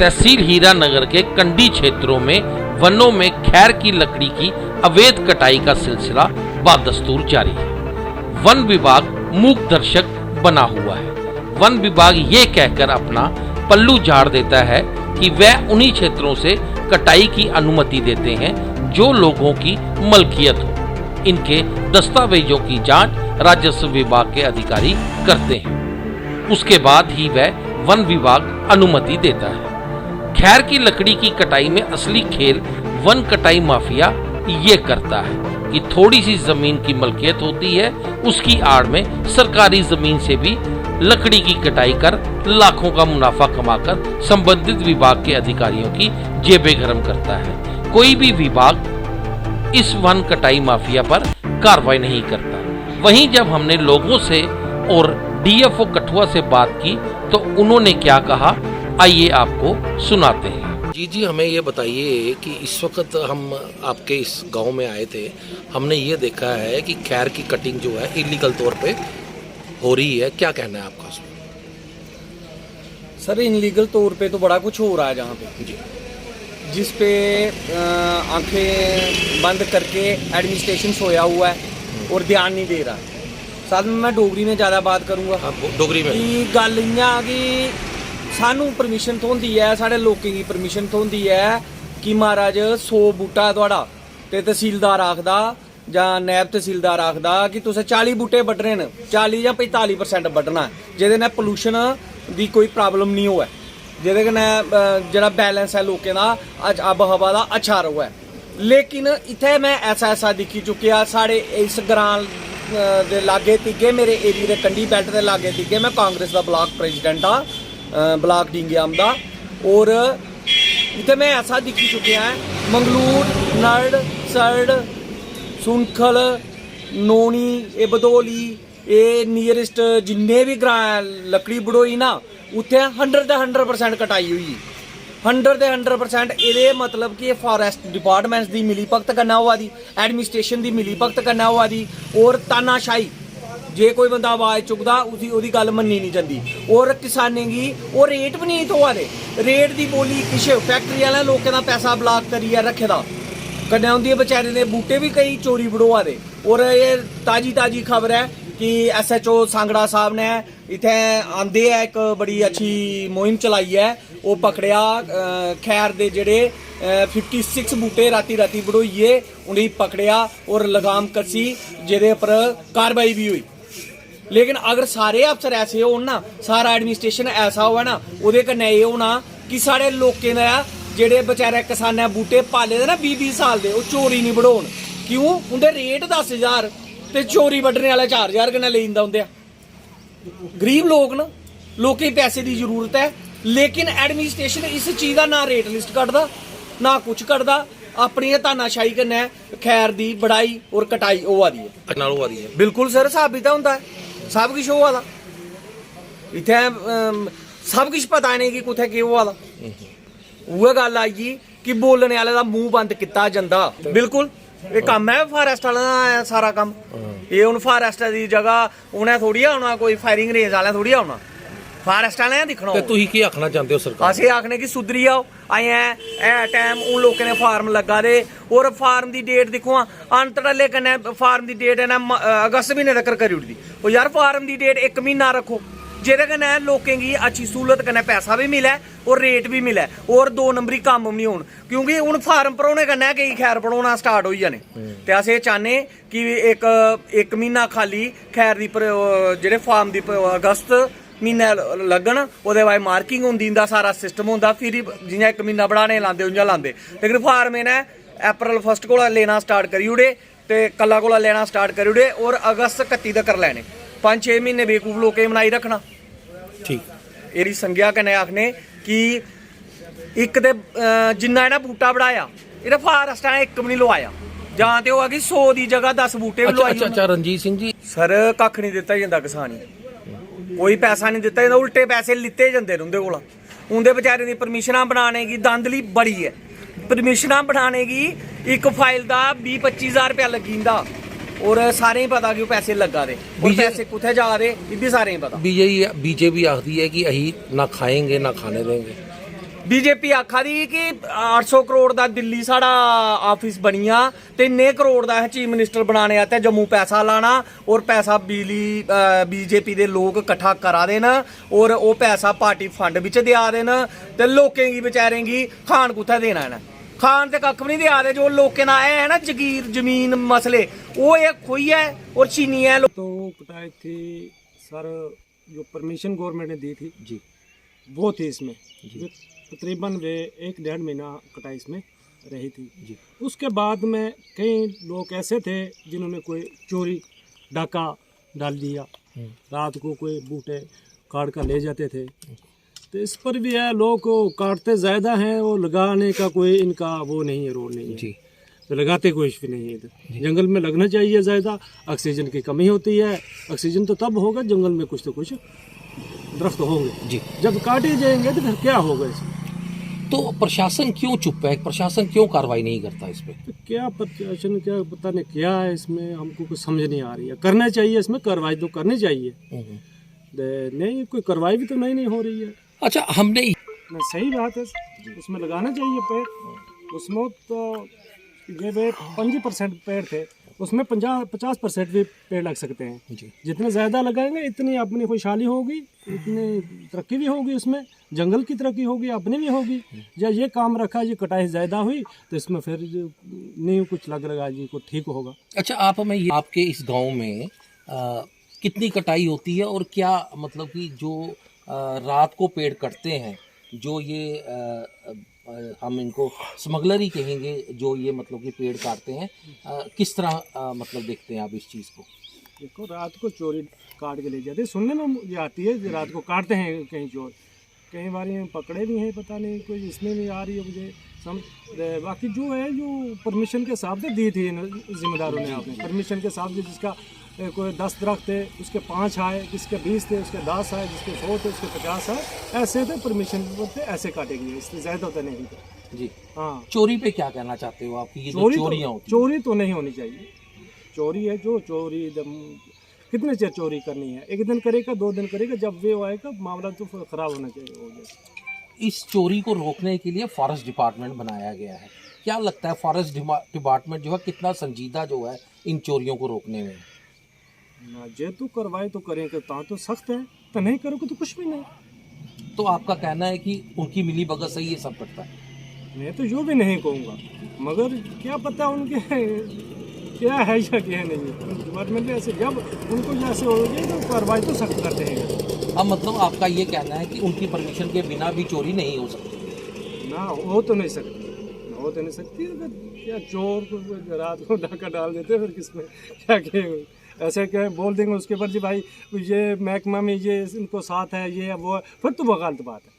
तहसील हीरानगर के कंडी क्षेत्रों में वनों में खैर की लकड़ी की अवैध कटाई का सिलसिला बदस्तूर जारी है। वन विभाग मूक दर्शक बना हुआ है। वन विभाग ये कहकर अपना पल्लू झाड़ देता है कि वह उन्हीं क्षेत्रों से कटाई की अनुमति देते हैं जो लोगों की मलकियत हो। इनके दस्तावेजों की जांच राजस्व विभाग के अधिकारी करते हैं, उसके बाद ही वह वन विभाग अनुमति देता है। खैर की लकड़ी की कटाई में असली खेल वन कटाई माफिया ये करता है कि थोड़ी सी जमीन की मलकियत होती है, उसकी आड़ में सरकारी जमीन से भी लकड़ी की कटाई कर लाखों का मुनाफा कमाकर संबंधित विभाग के अधिकारियों की जेबें गर्म करता है। कोई भी विभाग इस वन कटाई माफिया पर कार्रवाई नहीं करता। वहीं जब हमने लोगों से और डीएफओ कठुआ से बात की तो उन्होंने क्या कहा, आइए आपको सुनाते हैं। जी, हमें ये बताइए कि इस वक्त हम आपके इस गांव में आए थे, हमने ये देखा है कि खैर की कटिंग जो है इलीगल तौर पे हो रही है, क्या कहना है आपका उसमें? सर इनलीगल तौर पे तो बड़ा कुछ हो रहा है जहाँ पे जी, जिस पे आंखें बंद करके एडमिनिस्ट्रेशन सोया हुआ है और ध्यान नहीं दे रहा। साथ में मैं डोगरी में ज़्यादा बात करूँगा। आप डोगरी में कि गल इ'यां कि सानू परमिशन थ्होंदी है, साढ़े लोकें गी परमिशन थ्होंदी है कि महाराज 100 बूटा है थोड़ा, ते तहसीलदार आखदा जां नैब तहसीलदार आखदा कि तुसें 40 बूटे बड्डने न, 40 जां 45% बड्डना है, जेह्दे नै पोल्यूशन दी कोई प्रॉब्लम नहीं होऐ, जेह्दे कन्नै जेह्ड़ा बैलेंस है लोकें दा अज आब हवा दा अच्छा रवै। लेकिन इत्थै मैं ऐसा दिक्खी चुकेआ साढ़े इस ग्रां दे लागे तिगे, मेरे एरिया दे कंडी बैल्ट दे लागे तिगे, मैं कांग्रेस दा ब्लाक प्रेजिडेंट हाँ, ब्लाक डिंगेआम दा, और इत्थै मैं ऐसा दिक्खी चुकेआ है मंगलूर, नड़, सरड़, सुनखल, नोनी, ए बदोली, ए नियरेस्ट जिन्ने भी ग्रां लकड़ी बड़ोई ना, उत्थे 100% कटाई हुई, 100% एह्दे मतलब कि फॉरेस्ट डिपार्टमेंट्स दी मिली भगत कन्नै होआ दी, एडमिनिस्ट्रेशन दी मिली भगत कन्नै होआ दी, और तानाशाही जे कोई बंदा आवाज़ चुकदा उसी गल मन्नी नहीं जंदी, और किसानें गी ओह् रेट भी नहीं थ्होआ दे। रेट दी बोली किश फैक्ट्री आह्लें लोकें दा पैसा ब्लाक करियै रक्खे दा, कन्नै उं'दे बेचारे दे बूटे भी कई चोरी बड़ोआ दे। और एह् ताजी खबर है कि SHO सांगड़ा साहब ने इत्थै आंदे है, एक बड़ी अच्छी मुहिम चलाई है, ओह् पकड़ेआ खैर दे जेह्ड़े 56 बूटे राती बड़ोइये उ'नेंगी पकड़ेआ और लगाम कसी, जेह्दे उप्पर कार्रवाई भी हुई। लेकिन अगर सारे अफसर ऐसे होन ना, सारा एडमिनिस्ट्रेशन ऐसा होऐ ना, ओह्दे कन्नै एह् होना कि साढ़े लोकें दा जेह्ड़े बेचारे किसानें बूटे पाले दे ना 20 साल दे, ओह् चोरी नहीं बड़ोन। क्यों? उं'दे रेट 10,000 ते चोरी बड्ढने आह्ला 4,000 कन्नै लेई जंदा उं'दे। गरीब लोग न, लोकें गी पैसे दी जरूरत है, लेकिन एडमिनिस्ट्रेशन इस चीज़ दा ना रेट लिस्ट कड्ढदा ना कुछ कड्ढदा, अपनी तानाशाही कन्नै खैर दी बढ़ाई और कटाई होआ दी है। बिल्कुल सर, साबित होंदा है, सब किश होआ दा इत्थै, सब किश पता नहीं कि कुत्थै केह् होआ दा। उ'ऐ गल्ल आई गेई कि बोलने आह्ले दा मूंह बंद कीता जंदा। बिल्कुल ये कम्म है फारेस्ट आह्लें दा, सारा कम्म एह् हुन फारेस्ट दी जगह उ'नें थोड़ी औना, कोई फायरिंग रेंज आह्लें थोड़ी औना, फारेस्ट आह्लें दिक्खना। तुसीं केह् आखना चाहंदे हो सरकार? अस आखने कि सुधरी आओ, अजें है टाइम, हून लोकें ने फार्म लग्गा दे, और फार्म दी डेट दिक्खो हां, अंतरले कन्नै फार्म दी डेट इ'नें अगस्त म्हीने तक्कर करी ओड़ी दी। ओह् यार फार्म दी डेट 1 म्हीना रक्खो, जेह्दे कन्नै लोकें गी अच्छी सहूलत कन्नै पैसा भी मिलै और रेट भी मिलै, और 2 नंबरी कम्म भी नहीं होन। क्योंकि हून फार्म भरोने कन्नै केईं खैर भरोना स्टार्ट होई जाने, ते अस एह् चाह्न्ने कि इक म्हीना खाली खैर दी जेह्ड़े फार्म दी अगस्त म्हीने लग्गन, ओह्दे बाद मार्किंग होंदी, इंदा सारा सिस्टम होंदा, फिर जि'यां 1 म्हीना बढ़ाने लांदे उ'यां लांदे। लेकिन फार्म इ'नें अप्रैल 1 कोला लेना स्टार्ट करी ओड़े, ते कल्ला कोला लेना स्टार्ट करी ओड़े, और अगस्त 31 तक्कर लैने। 5-6 महीने बेवकूफ लोकें बनाई रखना। ठीक, एह्दी संज्ञा कन्नै आखने कि इक ते जिन्ना इ'नें बूटा बढ़ाया, एह्दा फारेस्ट ने इक भी नहीं लोआया, जां ते होआ कि 100 दी जगह 10 बूटे भी लोआई। अच्छा रणजीत सिंह जी, सर कक्ख नहीं दित्ता जंदा किसान गी, कोई पैसा नहीं दित्ता जंदा, उल्टे पैसे लित्ते जंदे न उं'दे कोला। उं'दे बेचारे दी परमिशनां बनाने गी धांधली बड़ी है, परमिशनां बनाने गी इक फाइल दा 20-25 हज़ार रपेआ लग्गी जंदा, और सारें ही पता कि वो पैसे लगा दे, और पैसे कुत्थे जा रहे ये भी सारें ही पता। बीजेपी आखती है कि अही ना खाएंगे ना खाने देंगे। बीजेपी आखा दी कि 800 करोड़ दा दिल्ली साढ़ा ऑफिस बनिया ते इन्ने करोड़ दा चीफ मिनिस्टर बनाने आते जम्मू पैसा लाना और पैसा बिजली बीजेपी दे लोग इकट्ठा करा दे न और वो पैसा पार्टी फंड बिच देआ दे न ते लोकें गी बेचारें गी खान कुत्थै देना इ'नें खान ते कक्ख भी नहीं देआ दे जो लोकें दा है ना जगीर जमीन मसले वो ये खोई है और छीनी है। तो कटाई थी सर जो परमिशन गवर्नमेंट ने दी थी जी वो थी इसमें जी तकरीबन वे 1-1.5 महीना कटाई इसमें रही थी जी। उसके बाद में कई लोग ऐसे थे जिन्होंने कोई चोरी डाका डाल दिया, रात को कोई बूटे काट कर ले जाते थे। तो इस पर भी है लोग को काटते ज़्यादा हैं, वो लगाने का कोई इनका वो नहीं है, रोड नहीं है जी। तो लगाते कुछ भी नहीं है इधर। जंगल में लगना चाहिए ज़्यादा, ऑक्सीजन की कमी होती है। ऑक्सीजन तो तब होगा जंगल में कुछ तो कुछ दरख्त होंगे जी। जब काटे जाएंगे तो फिर क्या होगा इसमें। तो प्रशासन क्यों चुप है, प्रशासन क्यों कार्रवाई नहीं करता इस पे? तो क्या प्रशासन क्या पता नहीं क्या है इसमें, हमको कुछ समझ नहीं आ रही है। करना चाहिए इसमें कार्रवाई तो करनी चाहिए, नहीं कोई कार्रवाई भी तो नहीं हो रही है। अच्छा हमने सही बात है, उसमें लगाना चाहिए पेड़। उसमें तो ये 25% पेड़ थे, उसमें 50% भी पेड़ लग सकते हैं जी। जितने ज़्यादा लगाएंगे इतनी अपनी खुशहाली होगी, इतनी तरक्की भी होगी, उसमें जंगल की तरक्की होगी, अपनी भी होगी। जब ये काम रखा ये कटाई ज़्यादा हुई तो इसमें फिर नहीं कुछ लग रहा जी को ठीक होगा। अच्छा आप हमें ये आपके इस गांव में कितनी कटाई होती है और क्या मतलब कि जो रात को पेड़ कटते हैं, जो ये हम इनको स्मगलर ही कहेंगे, जो ये मतलब कि पेड़ काटते हैं, किस तरह मतलब देखते हैं आप इस चीज़ को? देखो रात को चोरी काट के ले जाते हैं, सुनने में मुझे आती है रात को काटते हैं कहीं चोर, कई बार पकड़े भी हैं, पता नहीं कोई इसमें भी आ रही है मुझे समझ। बाकी जो है जो परमिशन के हिसाब से दी थी जिम्मेदारों ने, आपने परमिशन के हिसाब से जिसका कोई 10 दरख्त थे उसके 5 आए, जिसके 20 थे उसके 10 आए, जिसके 100 थे उसके 50 आए, ऐसे थे परमिशन पे ऐसे काटे गए, इससे ज़्यादा होता नहीं थे जी। हाँ चोरी पे क्या कहना चाहते हो आप? ये जो चोरियां होती हैं, चोरी तो नहीं होनी चाहिए। चोरी है जो चोरी कितने चेर चोरी करनी है, एक दिन करेगा 2 दिन करेगा, जब वे आएगा मामला तो ख़राब होना चाहिए हो जाए। इस चोरी को रोकने के लिए फॉरेस्ट डिपार्टमेंट बनाया गया है। क्या लगता है फॉरेस्ट डिपार्टमेंट जो है कितना संजीदा जो है इन चोरियों को रोकने में? ना जे तो कार्रवाई तो करेंगे तो सख्त है, तो नहीं करोगे तो कुछ भी नहीं। तो आपका कहना है कि उनकी मिली भगत से ये सब करता है? मैं तो जो भी नहीं कहूँगा, मगर क्या पता उनके क्या है या क्या नहीं। डिपार्टमेंट में ऐसे जब उनको जैसे होगी तो कार्रवाई तो सख्त करते हैं। अब मतलब आपका ये कहना है कि उनकी परमिशन के बिना भी चोरी नहीं हो सकती? ना हो तो नहीं सकती, हो तो नहीं सकती। क्या चोर को रात को डाका डाल देते फिर किसमें क्या कहेंगे, ऐसे क्या बोल देंगे उसके ऊपर जी भाई ये महकमा में ये इनको साथ है ये वो, फिर तो वो गलत बात है।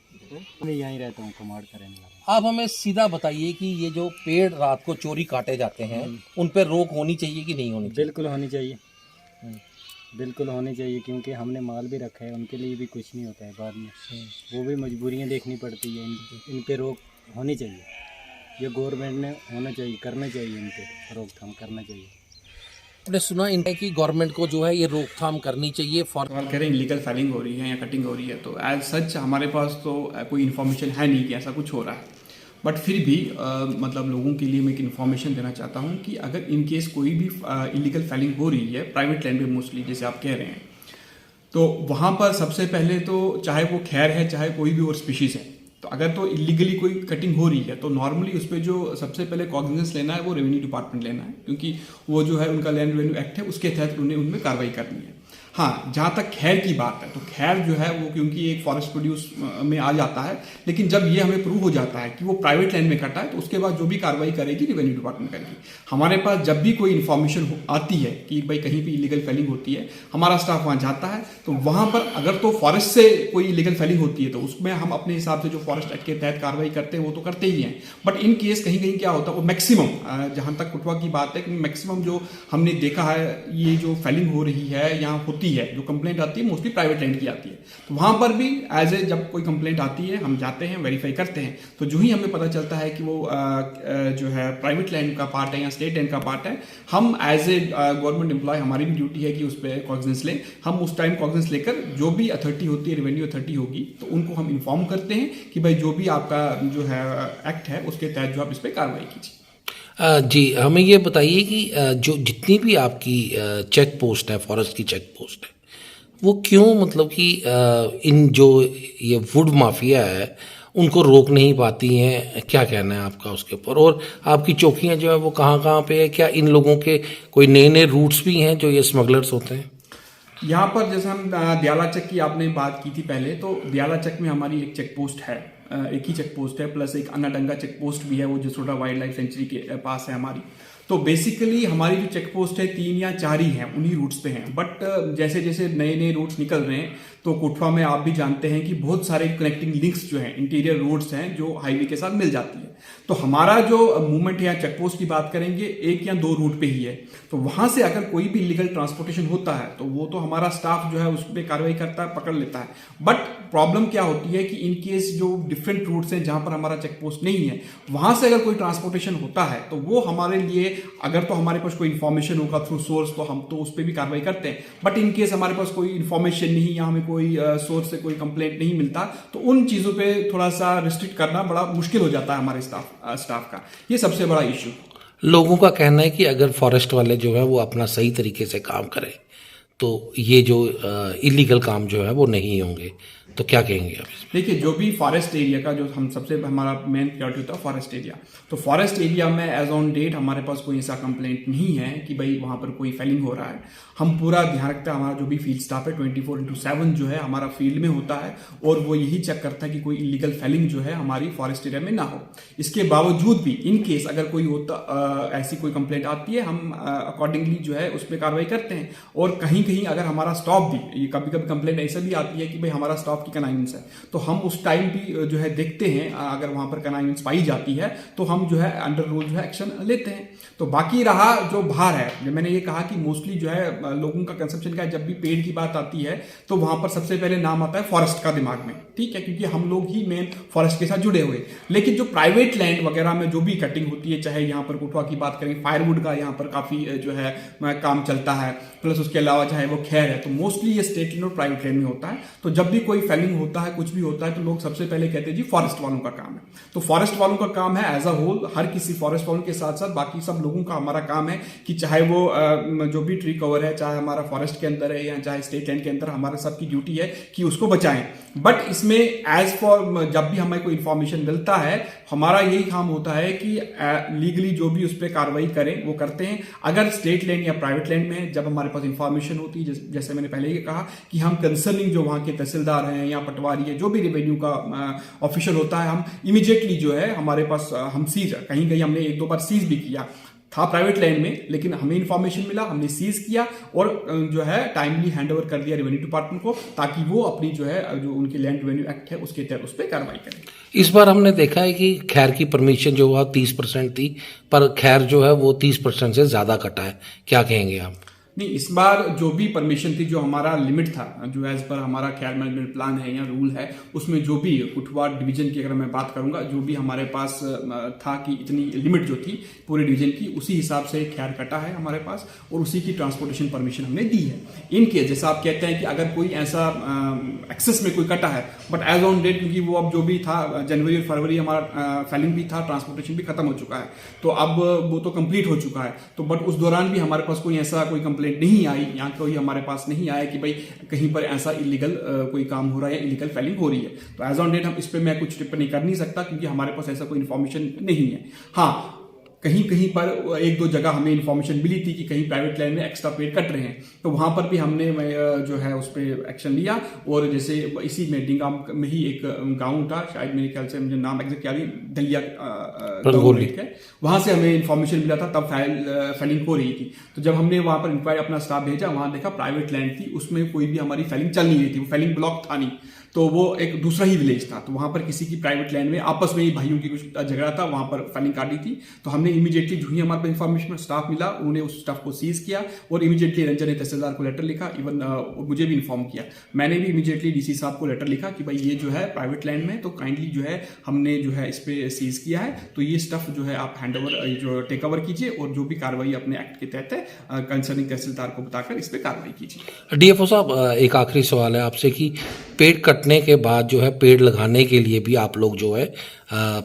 मैं यहीं रहता हूँ, कमांड करने वाला। आप हमें सीधा बताइए कि ये जो पेड़ रात को चोरी काटे जाते हैं उन पर रोक होनी चाहिए कि नहीं होनी चाहिए? बिल्कुल होनी चाहिए, बिल्कुल होनी चाहिए, क्योंकि हमने माल भी रखा है, उनके लिए भी कुछ नहीं होता है बाद में, वो भी मजबूरियाँ देखनी पड़ती है। इन पे रोक होनी चाहिए, ये गवर्नमेंट ने होना चाहिए, करना चाहिए, इन पे रोकथाम करना चाहिए। आपने सुना इनका कि गवर्नमेंट को जो है ये रोकथाम करनी चाहिए। कह रहे हैं इलीगल फाइलिंग हो रही है या कटिंग हो रही है, तो एज सच हमारे पास तो कोई इन्फॉर्मेशन है नहीं कि ऐसा कुछ हो रहा है। बट फिर भी मतलब लोगों के लिए मैं एक इन्फॉर्मेशन देना चाहता हूँ कि अगर इन केस कोई भी इलीगल फाइलिंग हो रही है प्राइवेट लैंड पे मोस्टली जैसे आप कह रहे हैं, तो वहाँ पर सबसे पहले तो चाहे वो खैर है चाहे कोई भी और स्पीशीज़ है, तो अगर तो इलीगली कोई कटिंग हो रही है तो नॉर्मली उस पर जो सबसे पहले कॉग्निजेंस लेना है वो रेवेन्यू डिपार्टमेंट लेना है, क्योंकि वो जो है उनका लैंड रेवेन्यू एक्ट है, उसके तहत उन्हें उनमें कार्रवाई करनी है। हाँ, जहाँ तक खैर की बात है तो खैर जो है वो क्योंकि एक फॉरेस्ट प्रोड्यूस में आ जाता है, लेकिन जब ये हमें प्रूव हो जाता है कि वो प्राइवेट लैंड में कटा है तो उसके बाद जो भी कार्रवाई करेगी रेवेन्यू डिपार्टमेंट करेगी। हमारे पास जब भी कोई इन्फॉर्मेशन आती है कि भाई कहीं भी इलीगल फेलिंग होती है, हमारा स्टाफ वहाँ जाता है, तो वहाँ पर अगर तो फॉरेस्ट से कोई इलीगल फेलिंग होती है तो उसमें हम अपने हिसाब से जो फॉरेस्ट एक्ट के तहत कार्रवाई करते हैं वो तो करते ही हैं। बट इन केस कहीं कहीं क्या होता है वो मैक्सिमम, जहाँ तक कुटवा की बात है कि मैक्सिमम जो हमने देखा है ये जो फेलिंग हो रही है यहाँ होती होती है, जो कंप्लेंट आती है मोस्टली प्राइवेट लैंड की आती है। तो वहाँ पर भी एज ए जब कोई कंप्लेंट आती है हम जाते हैं, वेरीफाई करते हैं, तो जो ही हमें पता चलता है कि वो जो है प्राइवेट लैंड का पार्ट है या स्टेट लैंड का पार्ट है, हम एज ए गवर्नमेंट एम्प्लॉय हमारी भी ड्यूटी है कि उस पर कॉग्निजेंस लें। हम उस टाइम कॉग्निजेंस लेकर जो भी अथॉरिटी होती है, रेवेन्यू अथॉरिटी होगी, तो उनको हम इन्फॉर्म करते हैं कि भाई जो भी आपका जो है एक्ट है उसके तहत जो आप इस पर कार्रवाई कीजिए। जी हमें ये बताइए कि जो जितनी भी आपकी चेक पोस्ट है, फॉरेस्ट की चेक पोस्ट है, वो क्यों मतलब कि इन जो ये वुड माफिया है उनको रोक नहीं पाती हैं? क्या कहना है आपका उसके ऊपर? और आपकी चौकियां जो है वो कहाँ पे है? क्या इन लोगों के कोई नए नए रूट्स भी हैं जो ये स्मगलर्स होते हैं? यहाँ पर जैसे हम दयाला चेक की आपने बात की थी पहले, तो दयाला चेक में हमारी एक चेक पोस्ट है, एक ही चेक पोस्ट है, प्लस एक अन्नाडंगा चेक पोस्ट भी है, वो जसोड़ा वाइल्ड लाइफ सेंचुरी के पास है हमारी। तो बेसिकली हमारी जो चेक पोस्ट है 3 या 4 ही हैं, उन्हीं रूट्स पे हैं। बट जैसे जैसे नए नए रूट्स निकल रहे हैं, तो कोटवा में आप भी जानते हैं कि बहुत सारे कनेक्टिंग लिंक्स जो हैं, इंटीरियर रोड्स हैं जो हाईवे के साथ मिल जाती है। तो हमारा जो मूवमेंट है या चेक पोस्ट की बात करेंगे 1 या 2 रूट पे ही है। तो वहां से अगर कोई भी इलीगल ट्रांसपोर्टेशन होता है तो वो तो हमारा स्टाफ जो है उस पर कार्रवाई करता है, पकड़ लेता है। बट प्रॉब्लम क्या होती है कि इन केस जो डिफरेंट रूट्स हैं जहां पर हमारा चेक पोस्ट नहीं है, वहां से अगर कोई ट्रांसपोर्टेशन होता है तो वो हमारे लिए, अगर तो हमारे पास कोई इन्फॉर्मेशन होगा थ्रू सोर्स, तो हम तो उस पर भी कार्रवाई करते हैं। बट इन केस हमारे पास कोई इन्फॉर्मेशन नहीं या हमें कोई सोर्स से कोई कंप्लेंट नहीं मिलता, तो उन चीजों पे थोड़ा सा रिस्ट्रिक्ट करना बड़ा मुश्किल हो जाता है हमारे स्टाफ का। ये सबसे बड़ा इश्यू। लोगों का कहना है कि अगर फॉरेस्ट वाले जो है वो अपना सही तरीके से काम करें तो ये जो इलीगल काम जो है वो नहीं होंगे, तो क्या कहेंगे आप इसमें? देखिए, जो भी फॉरेस्ट एरिया का जो हम सबसे हमारा मेन प्रायोरिटी होता है फॉरेस्ट एरिया, तो फॉरेस्ट एरिया में एज ऑन डेट हमारे पास कोई ऐसा कंप्लेंट नहीं है कि भाई वहां पर कोई फेलिंग हो रहा है। हम पूरा ध्यान रखते हैं, हमारा जो भी फील्ड स्टाफ है 24/7 जो है हमारा फील्ड में होता है, और वो यही चेक करता है कि कोई इलीगल फेलिंग जो है हमारी फॉरेस्ट एरिया में ना हो। इसके बावजूद भी इन केस अगर कोई होता ऐसी कोई कंप्लेंट आती है, हम अकॉर्डिंगली जो है उस पर कार्रवाई करते हैं। और कहीं कहीं अगर हमारा स्टाफ भी, ये कभी कभी कंप्लेंट ऐसा भी आती है कि भाई हमारा स्टाफ की कनाइनेंस है, तो हम उस टाइम भी जो है देखते हैं, अगर वहां पर कनाइनेंस पाई जाती है तो हम जो है अंडर रूल जो है एक्शन लेते हैं। तो बाकी रहा जो बाहर है, मैंने ये कहा कि मोस्टली जो है लोगों का कंसेप्शन का, जब भी पेड़ की बात आती है तो वहां पर सबसे पहले नाम आता है फॉरेस्ट का दिमाग में, ठीक है, क्योंकि हम लोग ही मेन फॉरेस्ट के साथ जुड़े हुए। लेकिन जो प्राइवेट लैंड वगैरह में जो भी कटिंग होती है, चाहे यहाँ पर कोटवा की बात करें, फायरवुड का यहाँ पर काफी जो है काम चलता है, प्लस उसके अलावा चाहे वो खैर है, तो मोस्टली ये स्टेट लैंड और प्राइवेट लैंड में होता है। तो जब भी कोई फेलिंग होता है, कुछ भी होता है, तो लोग सबसे पहले कहते हैं जी फॉरेस्ट वालों का काम है। तो फॉरेस्ट वालों का काम है एज अ होल, हर किसी फॉरेस्ट वालों के साथ साथ बाकी सब लोगों का हमारा काम है कि चाहे वो जो भी ट्री कवर है, चाहे हमारा फॉरेस्ट के अंदर है या चाहे स्टेट लैंड के अंदर, हमारा सबकी ड्यूटी है कि उसको बचाएं। बट इसमें एज फॉर जब भी हमें कोई इंफॉर्मेशन मिलता है, हमारा यही काम होता है कि लीगली जो भी उस पर कार्रवाई करें वो करते हैं। अगर स्टेट लैंड या प्राइवेट लैंड में जब हमारे पास इंफॉर्मेशन होती है, जैसे मैंने पहले ही कहा कि हम कंसर्निंग जो वहां के तहसीलदार हैं या पटवारी है, जो भी रेवेन्यू का ऑफिशियल होता है, हम इमीडिएटली जो है हमारे पास हम सीज, कहीं कहीं हमने 1-2 बार सीज भी किया था प्राइवेट लैंड में, लेकिन हमें इंफॉर्मेशन मिला, हमने सीज किया और जो है टाइमली हैंडओवर कर दिया रेवेन्यू डिपार्टमेंट को, ताकि वो अपनी जो है जो उनकी लैंड रेवेन्यू एक्ट है उसके तहत उस पर कार्रवाई करें। इस बार हमने देखा है कि खैर की परमिशन जो है 30% थी, पर खैर जो है वो 30% से ज्यादा कटा है, क्या कहेंगे आप? नहीं, इस बार जो भी परमिशन थी, जो हमारा लिमिट था, जो एज पर हमारा खैर मैनेजमेंट प्लान है या रूल है, उसमें जो भी कुटवा डिवीजन की अगर मैं बात करूंगा, जो भी हमारे पास था कि इतनी लिमिट जो थी पूरे डिवीजन की, उसी हिसाब से खैर कटा है हमारे पास और उसी की ट्रांसपोर्टेशन परमिशन हमने दी है। इन केस जैसा आप कहते हैं कि अगर कोई ऐसा एक्सेस में कोई कटा है, बट एज ऑन डेट, क्योंकि वो अब जो भी था जनवरी और फरवरी हमारा फेलिंग भी था, ट्रांसपोर्टेशन भी खत्म हो चुका है, तो अब वो तो कंप्लीट हो चुका है। तो बट उस दौरान भी हमारे पास कोई ऐसा कोई नहीं आई, यहाँ कोई हमारे पास नहीं आया कि भाई कहीं पर ऐसा इलीगल कोई काम हो रहा है या इलीगल फेलिंग हो रही है। तो एज ऑन डेट हम इस पे मैं कुछ टिप्पणी कर नहीं सकता, क्योंकि हमारे पास ऐसा कोई इन्फॉर्मेशन नहीं है। हाँ, कहीं कहीं पर 1-2 जगह हमें इन्फॉर्मेशन मिली थी कि कहीं प्राइवेट लैंड में एक्स्ट्रा पेड़ कट रहे हैं, तो वहां पर भी हमने जो है उस पर एक्शन लिया। और जैसे इसी में डिंगाम में ही एक गांव था, शायद मेरे ख्याल से मुझे नाम एग्जैक्ट याद नहीं, दलिया है, वहां से हमें इन्फॉर्मेशन मिला था, तब फेलिंग हो रही थी। तो जब हमने वहां पर इंक्वायरी अपना स्टाफ भेजा, वहां देखा प्राइवेट लैंड थी, उसमें कोई भी हमारी फेलिंग चल नहीं रही थी, वो फेलिंग ब्लॉक था नहीं। तो वो एक दूसरा ही विलेज था, तो वहाँ पर किसी की प्राइवेट लैंड में आपस में ही भाइयों की कुछ झगड़ा था, वहाँ पर फाइलिंग काटी थी। तो हमने इमीडिएटली जो ही हमारे पास इन्फॉर्मेशन स्टाफ मिला, उन्होंने उस स्टाफ को सीज किया और इमीडिएटली रेंजर ने तहसीलदार को लेटर लिखा, इवन मुझे भी इन्फॉर्म किया। मैंने भी इमीडिएटली डीसी साहब को लेटर लिखा कि भाई ये जो है प्राइवेट लैंड में, तो काइंडली जो है हमने जो है इस पर सीज किया है, तो ये स्टफ जो है आप हैंड ओवर जो टेक ओवर कीजिए और जो भी कार्रवाई अपने एक्ट के तहत है कंसर्निंग तहसीलदार को बताकर इस पर कार्रवाई कीजिए। डीएफओ साहब, एक आखिरी सवाल है आपसे कि पेड़ कटने के बाद जो है पेड़ लगाने के लिए भी आप लोग जो है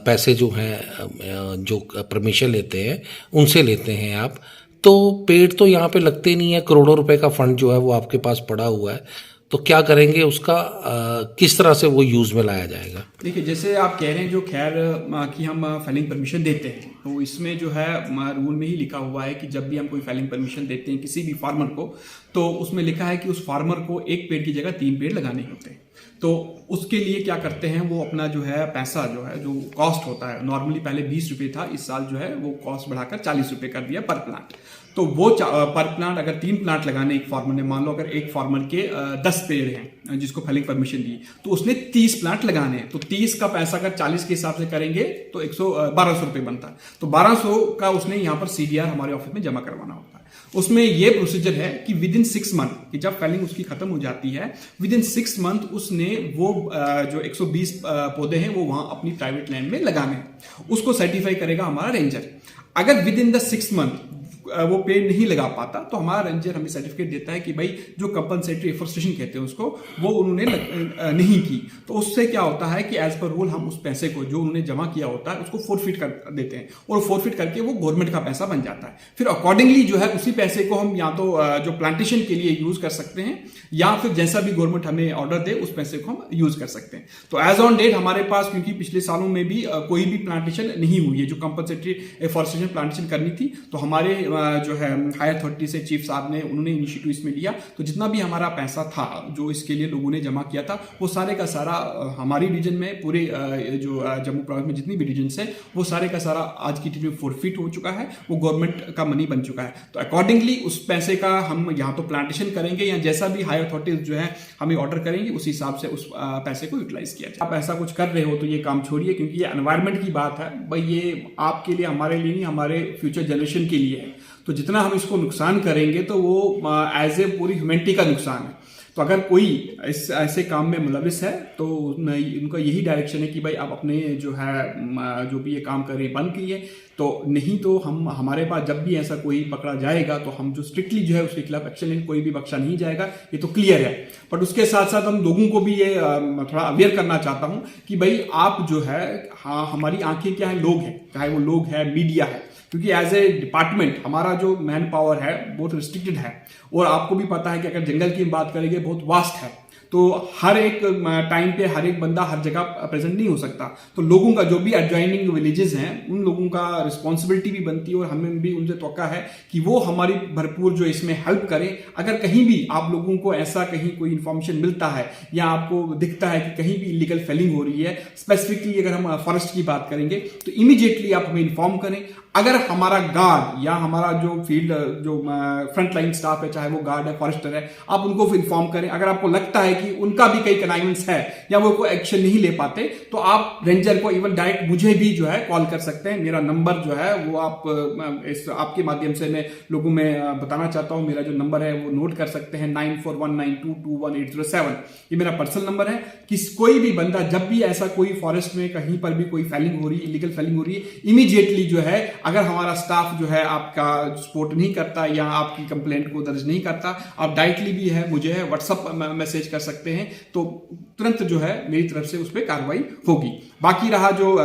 पैसे जो हैं जो परमिशन लेते हैं उनसे लेते हैं आप, तो पेड़ तो यहाँ पे लगते नहीं है, करोड़ों रुपए का फंड जो है वो आपके पास पड़ा हुआ है, तो क्या करेंगे उसका, किस तरह से वो यूज़ में लाया जाएगा? देखिए, जैसे आप कह रहे हैं जो खैर कि हम फेलिंग परमिशन देते हैं, तो इसमें जो है रूल में ही लिखा हुआ है कि जब भी हम कोई फेलिंग परमिशन देते हैं किसी भी फार्मर को, तो उसमें लिखा है कि उस फार्मर को एक पेड़ की जगह 3 पेड़ लगाने होते हैं। तो उसके लिए क्या करते हैं, वो अपना जो है पैसा जो है जो कॉस्ट होता है, नॉर्मली पहले 20 रुपये था, इस साल जो है वो कॉस्ट बढ़ाकर 40 रुपये कर दिया पर प्लांट। तो वो पर प्लांट अगर 3 प्लांट लगाने एक फार्मर ने, मान लो अगर एक फार्मर के 10 पेड़ हैं जिसको फेलिंग परमिशन दी, तो उसने 30 प्लांट लगाने हैं, तो 30 का पैसा अगर 40 के हिसाब से करेंगे तो 1200 रुपये बनता है। तो 1200 का उसने यहाँ पर CDR हमारे ऑफिस में जमा करवाना होता है। उसमें ये प्रोसीजर है कि विद इन 6 मंथ, कि जब फेलिंग उसकी खत्म हो जाती है, विद इन 6 मंथ उसने वो जो 120 पौधे हैं वो वहां अपनी प्राइवेट लैंड में लगाने हैं। उसको सर्टिफाई करेगा हमारा रेंजर। अगर विद इन द 6 मंथ वो पेड़ नहीं लगा पाता, तो हमारा रेंजर हमें सर्टिफिकेट देता है कि भाई जो कंपनसेटरी एफोरेस्टेशन कहते हैं उसको, वो उन्होंने नहीं की। तो उससे क्या होता है कि एज पर रूल हम उस पैसे को जो उन्होंने जमा किया होता है उसको फोरफिट कर देते हैं, और फोरफिट करके वो गवर्नमेंट का पैसा बन जाता है। फिर अकॉर्डिंगली जो है उसी पैसे को हम या तो जो प्लांटेशन के लिए यूज कर सकते हैं, या फिर जैसा भी गवर्नमेंट हमें ऑर्डर दे उस पैसे को हम यूज कर सकते हैं। तो एज ऑन डेट हमारे पास, क्योंकि पिछले सालों में भी कोई भी प्लांटेशन नहीं हुई है जो कंपनसेटरी एफोरेस्टेशन प्लांटेशन करनी थी, तो हमारे जो है हायर अथॉरिटी से चीफ साहब ने, उन्होंने इनिशिएटिव इसमें लिया। तो जितना भी हमारा पैसा था जो इसके लिए लोगों ने जमा किया था, वो सारे का सारा हमारी रीजन में, पूरे जो जम्मू प्रोविंस में जितनी भी रीजन है, वो सारे का सारा आज की डेट में फोरफिट हो चुका है, वो गवर्नमेंट का मनी बन चुका है। तो अकॉर्डिंगली उस पैसे का हम यहाँ तो प्लांटेशन करेंगे, या जैसा भी हायर अथॉरिटीज जो है हमें ऑर्डर करेंगे उस हिसाब से उस पैसे को यूटिलाइज किया जाए। आप ऐसा कुछ कर रहे हो तो ये काम छोड़िए, क्योंकि ये एनवायरमेंट की बात है भाई, ये आपके लिए, हमारे लिए नहीं, हमारे फ्यूचर जनरेशन के लिए है। तो जितना हम इसको नुकसान करेंगे तो वो एज ए पूरी ह्यूमैनिटी का नुकसान है। तो अगर कोई ऐसे काम में मुलविस है तो उनका यही डायरेक्शन है कि भाई आप अपने जो है जो भी ये काम कर रहे हैं बंद कीजिए। तो नहीं तो हमारे पास जब भी ऐसा कोई पकड़ा जाएगा तो हम जो स्ट्रिक्टली जो है उसके खिलाफ एक्शन लेंगे, कोई भी बख्शा नहीं जाएगा, ये तो क्लियर है। बट उसके साथ साथ हम लोगों को भी ये थोड़ा अवेयर करना चाहता हूँ कि भाई आप जो है, हाँ हमारी आंखें क्या है, लोग हैं, चाहे वो लोग है, मीडिया है, क्योंकि एज ए डिपार्टमेंट हमारा जो मैन पावर है बहुत रिस्ट्रिक्टेड है। और आपको भी पता है कि अगर जंगल की बात करेंगे बहुत वास्ट है, तो हर एक टाइम पे हर एक बंदा हर जगह प्रेजेंट नहीं हो सकता। तो लोगों का जो भी एडजॉइनिंग विलेजेस हैं उन लोगों का रिस्पॉन्सिबिलिटी भी बनती है, और हमें भी उनसे तवक्का है कि वो हमारी भरपूर जो इसमें हेल्प करें। अगर कहीं भी आप लोगों को ऐसा कहीं कोई इन्फॉर्मेशन मिलता है या आपको दिखता है कि कहीं भी इलीगल फेलिंग हो रही है, स्पेसिफिकली अगर हम फॉरेस्ट की बात करेंगे, तो इमीडिएटली आप हमें इन्फॉर्म करें। अगर हमारा गार्ड या हमारा जो फील्ड जो फ्रंट लाइन स्टाफ है, चाहे वो गार्ड है, फॉरेस्टर है, आप उनको इन्फॉर्म करें। अगर आपको लगता है कि उनका भी कई कनाइवेंस है या वो कोई एक्शन नहीं ले पाते, तो आप रेंजर को इवन डायरेक्ट मुझे भी जो है कॉल कर सकते हैं। मेरा नंबर जो है वो आप आपके माध्यम से मैं लोगों में बताना चाहता हूं। मेरा जो नंबर है वो नोट कर सकते हैं, 9419221807। ये मेरा पर्सनल नंबर है। कि कोई भी बंदा जब भी ऐसा कोई फॉरेस्ट में कहीं पर भी कोई फेलिंग हो रही है, इलीगल फेलिंग हो रही है, इमीडिएटली जो है अगर हमारा स्टाफ जो है आपका सपोर्ट नहीं करता या आपकी कंप्लेंट को दर्ज नहीं करता, आप डायरेक्टली भी है मुझे है व्हाट्सएप मैसेज कर सकते हैं, तो तुरंत जो है मेरी तरफ से उस पर कार्रवाई होगी। बाकी रहा जो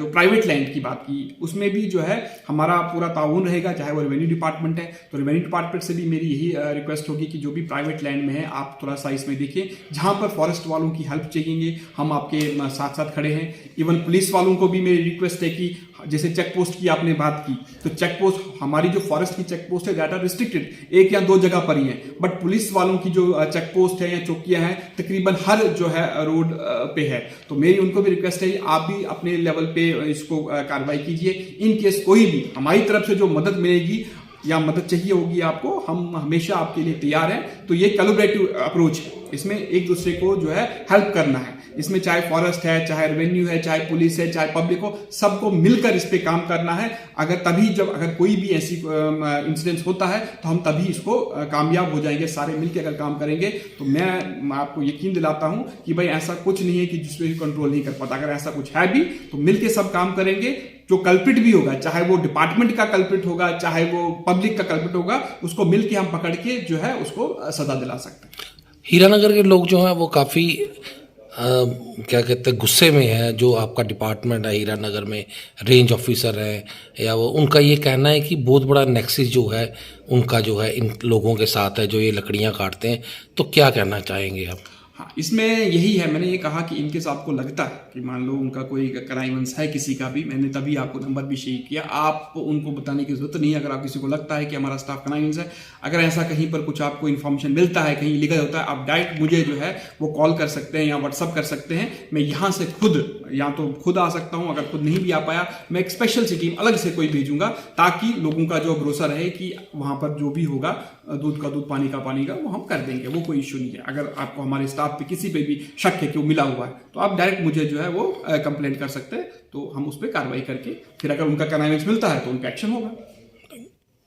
प्राइवेट लैंड की बात की, उसमें भी जो है हमारा पूरा ताउन रहेगा, चाहे वो रेवेन्यू डिपार्टमेंट है। तो रेवेन्यू डिपार्टमेंट से भी मेरी यही रिक्वेस्ट होगी कि जो भी प्राइवेट लैंड में है आप थोड़ा सा इसमें देखिए, जहां पर फॉरेस्ट वालों की हेल्प चाहिए हम आपके साथ साथ खड़े हैं। इवन पुलिस वालों को भी मेरी रिक्वेस्ट है कि जैसे चेक पोस्ट की आपने बात की, तो चेक पोस्ट हमारी जो फॉरेस्ट की चेक पोस्ट है दैट आर रिस्ट्रिक्टेड, 1 या 2 जगह पर ही है। बट पुलिस वालों की जो चेक पोस्ट है या चौकियां हैं तकरीबन हर जो है रोड पे है। तो मेरी उनको भी रिक्वेस्ट है आप भी अपने लेवल पे इसको कार्रवाई कीजिए। इन केस कोई भी हमारी तरफ से जो मदद मिलेगी या मदद चाहिए होगी आपको, हम हमेशा आपके लिए तैयार हैं। तो ये कोलैबोरेटिव अप्रोच है। इसमें एक दूसरे को जो है हेल्प करना है। इसमें चाहे फॉरेस्ट है, चाहे रेवेन्यू है, चाहे पुलिस है, चाहे पब्लिक हो, सबको मिलकर इस पे काम करना है। अगर कोई भी ऐसी इंसिडेंस होता है तो हम तभी इसको कामयाब हो जाएंगे। सारे मिलकर अगर काम करेंगे तो मैं आपको यकीन दिलाता हूं कि भाई ऐसा कुछ नहीं है कि जिसपे कंट्रोल नहीं कर पाता। अगर ऐसा कुछ है भी तो मिलके सब काम करेंगे। जो कल्प्रिट भी होगा, चाहे वो डिपार्टमेंट का कल्प्रिट होगा, चाहे वो पब्लिक का कल्प्रिट होगा, उसको मिलके हम पकड़ के जो है उसको सजा दिला सकते हैं। हीरानगर के लोग जो हैं वो काफ़ी क्या कहते हैं गुस्से में है। जो आपका डिपार्टमेंट है हीरानगर में, रेंज ऑफिसर है या वो, उनका ये कहना है कि बहुत बड़ा नेक्सस जो है उनका जो है इन लोगों के साथ है जो ये लकड़ियां काटते हैं। तो क्या कहना चाहेंगे आप? हाँ, इसमें यही है, मैंने ये कहा कि इनकेस आपको लगता है कि मान लो उनका कोई क्राइमेंस है किसी का भी, मैंने तभी आपको नंबर भी शेयर किया। आप उनको बताने की जरूरत नहीं है। अगर आप किसी को लगता है कि हमारा स्टाफ क्राइमेंस है, अगर ऐसा कहीं पर कुछ आपको इन्फॉर्मेशन मिलता है, कहीं लीगल होता है, आप डायरेक्ट मुझे जो है वो कॉल कर सकते हैं या व्हाट्सअप कर सकते हैं। मैं यहाँ से खुद आ सकता हूँ। अगर खुद नहीं भी आ पाया, मैं एक स्पेशल सी टीम अलग से कोई भेजूंगा ताकि लोगों का जो भरोसा रहे कि वहां पर जो भी होगा, दूध का दूध, पानी का पानी का, वो हम कर देंगे। वो कोई इश्यू नहीं है। अगर आपको हमारे स्टाफ पे किसी पे भी शक है कि वो मिला हुआ है तो आप डायरेक्ट मुझे जो है वो कंप्लेंट कर सकते हैं। तो हम उस पर कार्रवाई करके फिर अगर उनका क्राइमेंस मिलता है तो उनका एक्शन होगा।